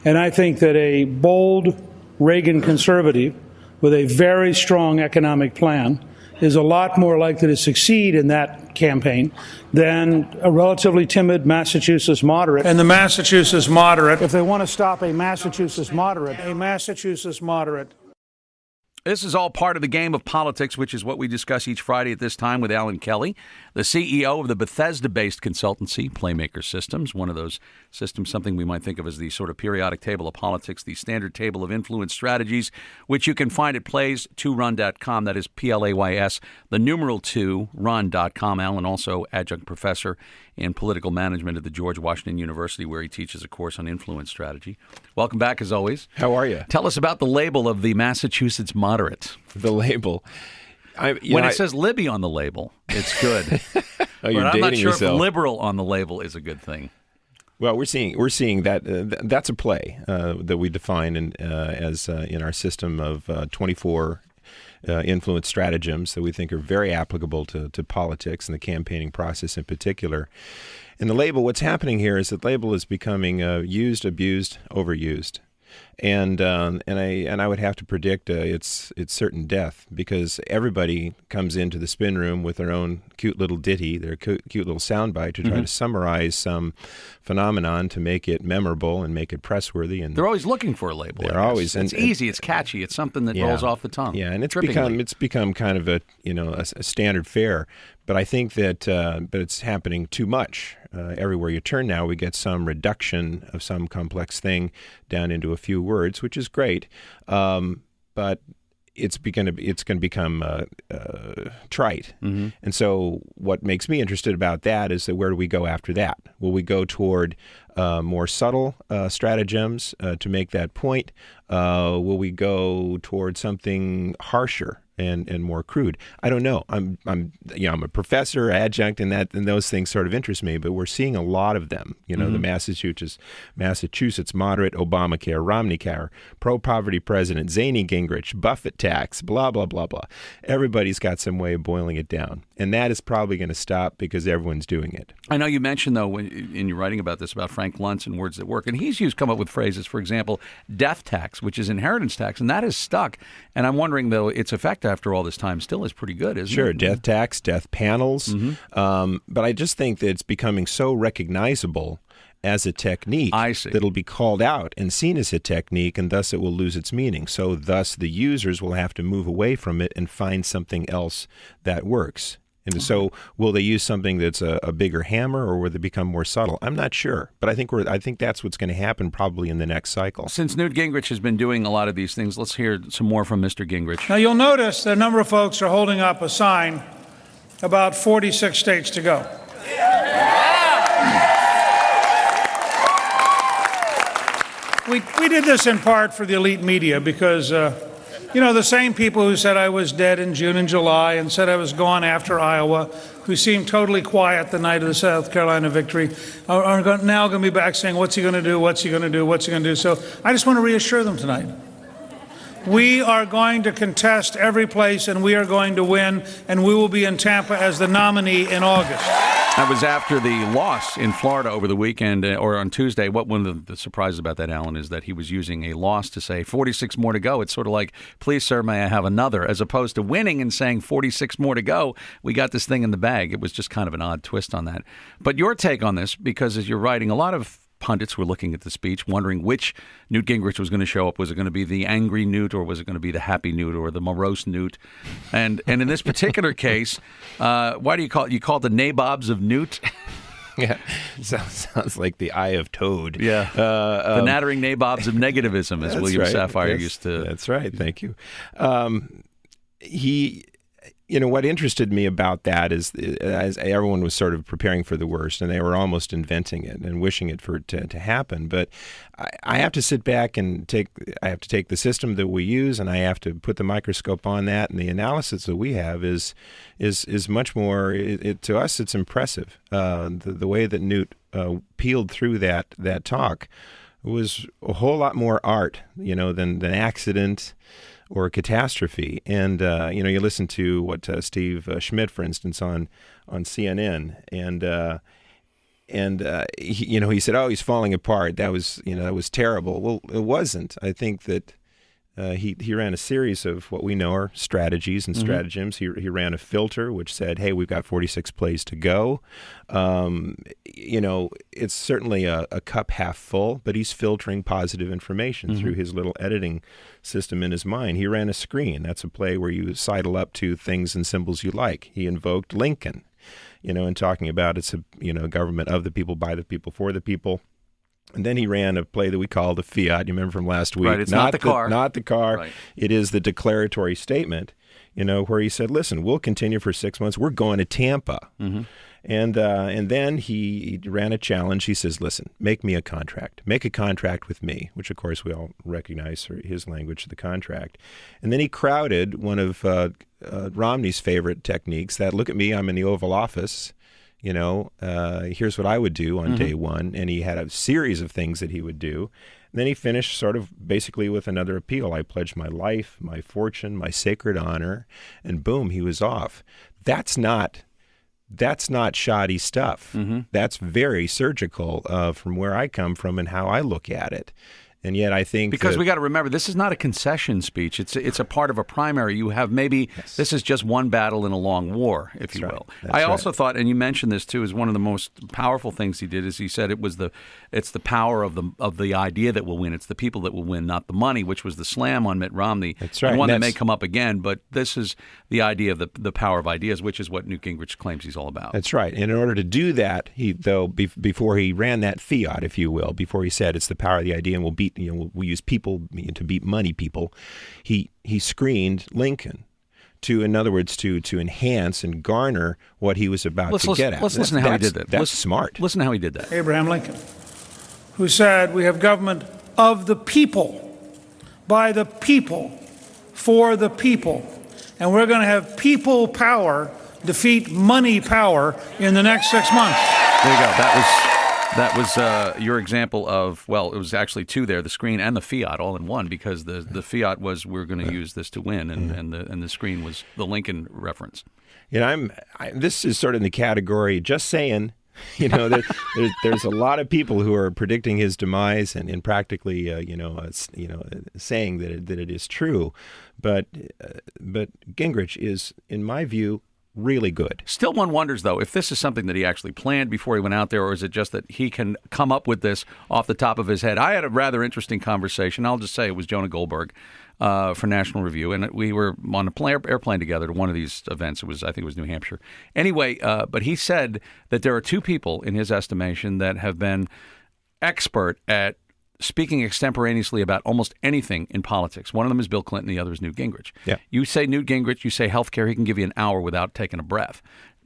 And I think that a bold Reagan conservative with a very strong economic plan is a lot more likely to succeed in that campaign than a relatively timid Massachusetts moderate. And the Massachusetts moderate, if they want to stop a Massachusetts moderate. This is all part of the game of politics, which is what we discuss each Friday at this time with Alan Kelly, the CEO of the Bethesda-based consultancy, Playmaker Systems, one of those systems, something we might think of as the sort of periodic table of politics, the standard table of influence strategies, which you can find at plays2run.com. That is Plays, the numeral 2, run.com. Alan, also adjunct professor in political management at the George Washington University, where he teaches a course on influence strategy. Welcome back, as always. How are you? Tell us about the label of the Massachusetts moderate. The label. It says Libby on the label, it's good. Oh, you're but I'm dating not sure yourself. if liberal on the label is a good thing. Well, we're seeing that that's a play that we define as in our system of 24 influence stratagems that we think are very applicable to politics and the campaigning process in particular. And the label, what's happening here is that the label is becoming used, abused, overused. And I would have to predict it's certain death, because everybody comes into the spin room with their own cute little ditty, their cute little soundbite to try to summarize some phenomenon to make it memorable and make it pressworthy. And they're always looking for a label. They're always. It's easy. It's catchy. It's something that rolls off the tongue. Yeah, and it's become kind of a standard fare. But I think that but it's happening too much. Everywhere you turn now, we get some reduction of some complex thing down into a few words, which is great. But it's going to become trite. Mm-hmm. And so what makes me interested about that is that where do we go after that? Will we go toward more subtle stratagems to make that point? Will we go toward something harsher and more crude? I don't know. I'm a professor, adjunct, and those things sort of interest me. But we're seeing a lot of them. The Massachusetts moderate, Obamacare, Romney care, pro-poverty president, zany Gingrich, Buffett tax, blah blah blah blah. Everybody's got some way of boiling it down, and that is probably going to stop because everyone's doing it. I know you mentioned though in your writing about this about Frank Luntz and Words That Work, and he's come up with phrases, for example, death tax, which is inheritance tax, and that has stuck. And I'm wondering though its effect after all this time still is pretty good, isn't it? Sure, death tax, death panels. Mm-hmm. But I just think that it's becoming so recognizable as a technique that it'll be called out and seen as a technique, and thus it will lose its meaning. So thus the users will have to move away from it and find something else that works. And so will they use something that's a bigger hammer, or will they become more subtle? I'm not sure, but I think that's what's going to happen probably in the next cycle. Since Newt Gingrich has been doing a lot of these things, let's hear some more from Mr. Gingrich. Now, you'll notice that a number of folks are holding up a sign about 46 states to go. We did this in part for the elite media because the same people who said I was dead in June and July and said I was gone after Iowa, who seemed totally quiet the night of the South Carolina victory, are now going to be back saying, what's he going to do, what's he going to do, what's he going to do? So I just want to reassure them tonight. We are going to contest every place, and we are going to win, and we will be in Tampa as the nominee in August. That was after the loss in Florida over the weekend, or on Tuesday. One of the surprises about that, Alan, is that he was using a loss to say 46 more to go. It's sort of like, please, sir, may I have another, as opposed to winning and saying 46 more to go. We got this thing in the bag. It was just kind of an odd twist on that. But your take on this, because as you're writing, a lot of pundits were looking at the speech, wondering which Newt Gingrich was going to show up. Was it going to be the angry Newt, or was it going to be the happy Newt, or the morose Newt? And in this particular case, why do you call it the nabobs of Newt? Yeah, sounds like the Eye of Toad. Yeah, the nattering nabobs of negativism, as William Safire used to. That's right. Thank you. What interested me about that is, as everyone was sort of preparing for the worst, and they were almost inventing it and wishing it for it to happen. But I have to sit back and take the system that we use, and I have to put the microscope on that. And the analysis that we have is much more. To us, it's impressive. The way that Newt peeled through that talk was a whole lot more art, than accident or a catastrophe. And, you listen to what Steve Schmidt, for instance, on CNN, and he said, "Oh, he's falling apart. That was terrible." Well, it wasn't. I think that he ran a series of what we know are strategies and stratagems. He ran a filter which said, "Hey, we've got 46 plays to go." It's certainly a cup half full, but he's filtering positive information through his little editing system in his mind. He ran a screen. That's a play where you sidle up to things and symbols you like. He invoked Lincoln, and talking about it's a government of the people, by the people, for the people. And then he ran a play that we called the Fiat. You remember from last week? Right, it's not the car. Not the car. Right. It is the declaratory statement, where he said, "Listen, we'll continue for 6 months. We're going to Tampa." And then he ran a challenge. He says, "Listen, make me a contract. Make a contract with me," which, of course, we all recognize his language of the contract. And then he crowded one of Romney's favorite techniques, that look at me, I'm in the Oval Office. Here's what I would do on day one. And he had a series of things that he would do. And then he finished sort of basically with another appeal. "I pledge my life, my fortune, my sacred honor," and boom, he was off. That's not shoddy stuff. That's very surgical from where I come from and how I look at it. And yet I think because we got to remember, this is not a concession speech. It's a part of a primary. You have this is just one battle in a long war, if you will. I also thought, and you mentioned this too, is one of the most powerful things he did is he said it's the power of the idea that will win. It's the people that will win, not the money, which was the slam on Mitt Romney. That's right. And one that may come up again, but this is the idea of the power of ideas, which is what Newt Gingrich claims he's all about. That's right. And in order to do that, before he ran that fiat, if you will, before he said it's the power of the idea and we'll use people to beat money people, he screened Lincoln in other words, to enhance and garner what he was about to get at. Let's listen to how he did that. That's smart. Listen to how he did that. Abraham Lincoln, who said, "We have government of the people, by the people, for the people. And we're going to have people power defeat money power in the next 6 months." There you go. That was your example of, well, it was actually two there, the screen and the fiat all in one, because the fiat was we're going to use this to win, and the screen was the Lincoln reference. This is sort of in the category, just saying, there's a lot of people who are predicting his demise and practically, saying that it is true. But Gingrich is, in my view, really good. Still, one wonders, though, if this is something that he actually planned before he went out there, or is it just that he can come up with this off the top of his head? I had a rather interesting conversation. I'll just say it was Jonah Goldberg for National Review, and we were on an airplane together to one of these events. I think it was New Hampshire. Anyway, but he said that there are two people, in his estimation, that have been expert at speaking extemporaneously about almost anything in politics. One of them is Bill Clinton. The other is Newt Gingrich. Yeah. You say Newt Gingrich, you say healthcare, he can give you an hour without taking a breath.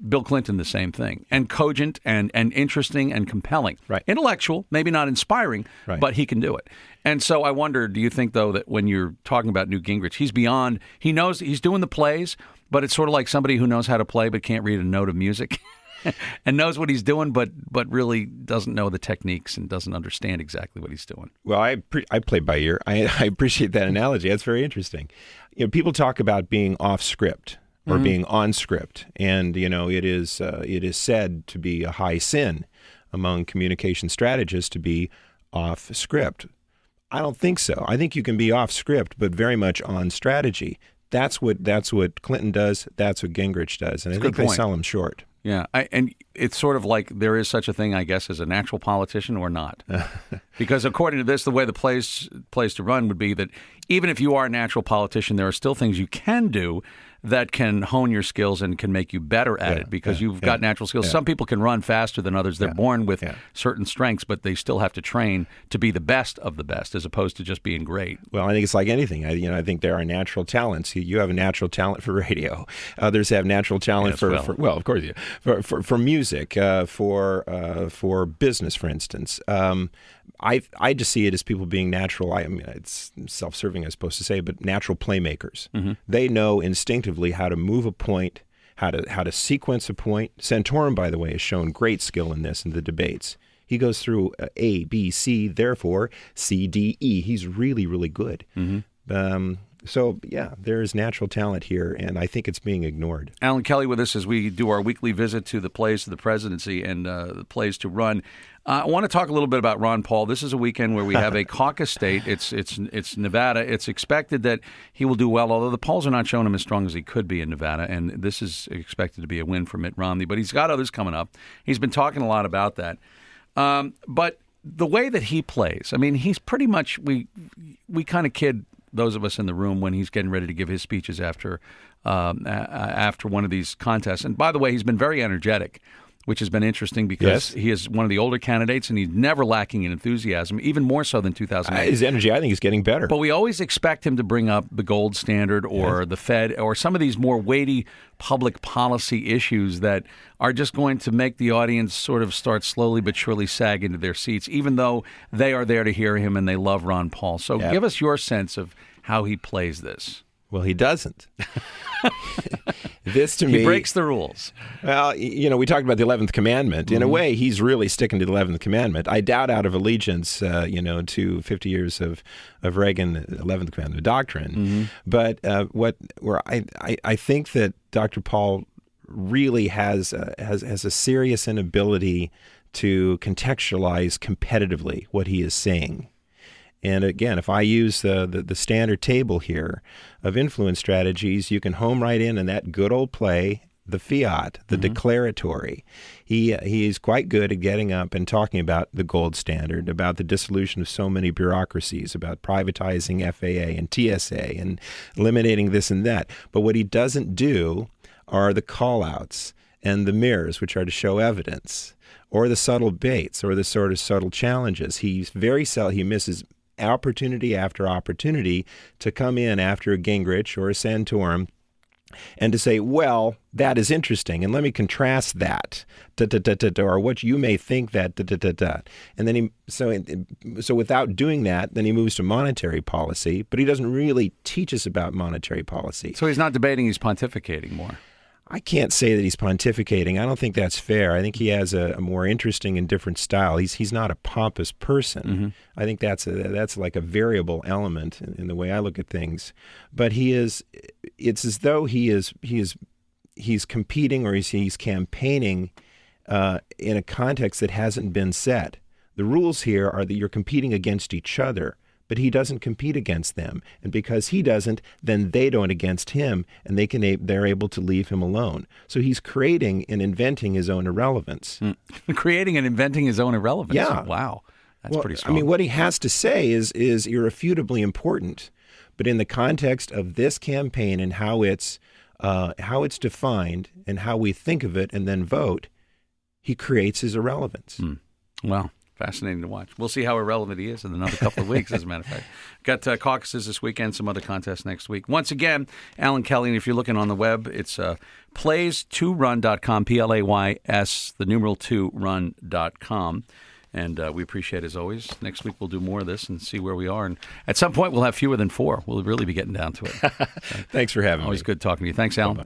Bill Clinton, the same thing. And cogent and interesting and compelling. Right. Intellectual, maybe not inspiring, right, but he can do it. And so I wonder, do you think, though, that when you're talking about Newt Gingrich, he's beyond, he knows he's doing the plays, but it's sort of like somebody who knows how to play but can't read a note of music. And knows what he's doing, but really doesn't know the techniques and doesn't understand exactly what he's doing. Well, I play by ear. I appreciate that analogy. That's very interesting. People talk about being off script or being on script, and it is said to be a high sin among communication strategists to be off script. I don't think so. I think you can be off script, but very much on strategy. That's what Clinton does. That's what Gingrich does, and I think they sell him short. Yeah, and it's sort of like there is such a thing, I guess, as a natural politician or not. Because according to this, the way the place to run would be that even if you are a natural politician, there are still things you can do that can hone your skills and can make you better at it because you've got natural skills. Some people can run faster than others. They're born with certain strengths, but they still have to train to be the best of the best as opposed to just being great. Well, I think it's like anything. I think there are natural talents. You have a natural talent for radio. Others have natural talent for of course, for music, for business, for instance. I just see it as people being natural. I mean, it's self-serving, I'm supposed to say, but natural playmakers. They know instinctively how to move a point, how to sequence a point. Santorum, by the way, has shown great skill in this in the debates. He goes through A, B, C, therefore C, D, E. He's really, really good. So, yeah, there is natural talent here, and I think it's being ignored. Alan Kelly with us as we do our weekly visit to the plays to the presidency and the plays to run. I want to talk a little bit about Ron Paul. This is a weekend where we have a caucus state. It's Nevada. It's expected that he will do well, although the polls are not showing him as strong as he could be in Nevada, and this is expected to be a win for Mitt Romney. But he's got others coming up. He's been talking a lot about that. But the way that he plays, I mean, he's pretty much, we kind of kid those of us in the room when he's getting ready to give his speeches after one of these contests. And by the way, he's been very energetic, which has been interesting because he is one of the older candidates and he's never lacking in enthusiasm, even more so than 2008. His energy, I think, is getting better. But we always expect him to bring up the gold standard or the Fed or some of these more weighty public policy issues that are just going to make the audience sort of start slowly but surely sag into their seats, even though they are there to hear him and they love Ron Paul. So give us your sense of how he plays this. Well, he doesn't. This, to me, he breaks the rules. Well, we talked about the 11th commandment. In a way, he's really sticking to the 11th commandment. I doubt out of allegiance, to 50 years of Reagan, 11th commandment doctrine. But I think that Dr. Paul really has a serious inability to contextualize competitively what he is saying. And again, if I use the standard table here of influence strategies, you can home right in that good old play, the fiat, the declaratory. He's quite good at getting up and talking about the gold standard, about the dissolution of so many bureaucracies, about privatizing FAA and TSA and eliminating this and that. But what he doesn't do are the call-outs and the mirrors, which are to show evidence, or the subtle baits, or the sort of subtle challenges. He misses opportunity after opportunity to come in after a Gingrich or a Santorum and to say, well, that is interesting, and let me contrast that, or what you may think that, and then so without doing that, then he moves to monetary policy, but he doesn't really teach us about monetary policy. So he's not debating, he's pontificating more. I can't say that he's pontificating. I don't think that's fair. I think he has a more interesting and different style. He's not a pompous person. I think that's like a variable element in the way I look at things. But it's as though he's competing or he's campaigning in a context that hasn't been set. The rules here are that you're competing against each other, but he doesn't compete against them. And because he doesn't, then they don't against him, and they're able to leave him alone. So he's creating and inventing his own irrelevance. Creating and inventing his own irrelevance? Yeah. Wow. That's pretty strong. I mean, what he has to say is irrefutably important. But in the context of this campaign and how it's defined and how we think of it and then vote, he creates his irrelevance. Well, fascinating to watch. We'll see how irrelevant he is in another couple of weeks, as a matter of fact. Got caucuses this weekend, some other contests next week. Once again, Alan Kelly, and if you're looking on the web, it's plays2run.com, Plays, the numeral 2run.com. And we appreciate it as always. Next week we'll do more of this and see where we are. And at some point we'll have fewer than 4. We'll really be getting down to it. Thanks for having me. Always good talking to you. Thanks, Alan. Bye-bye.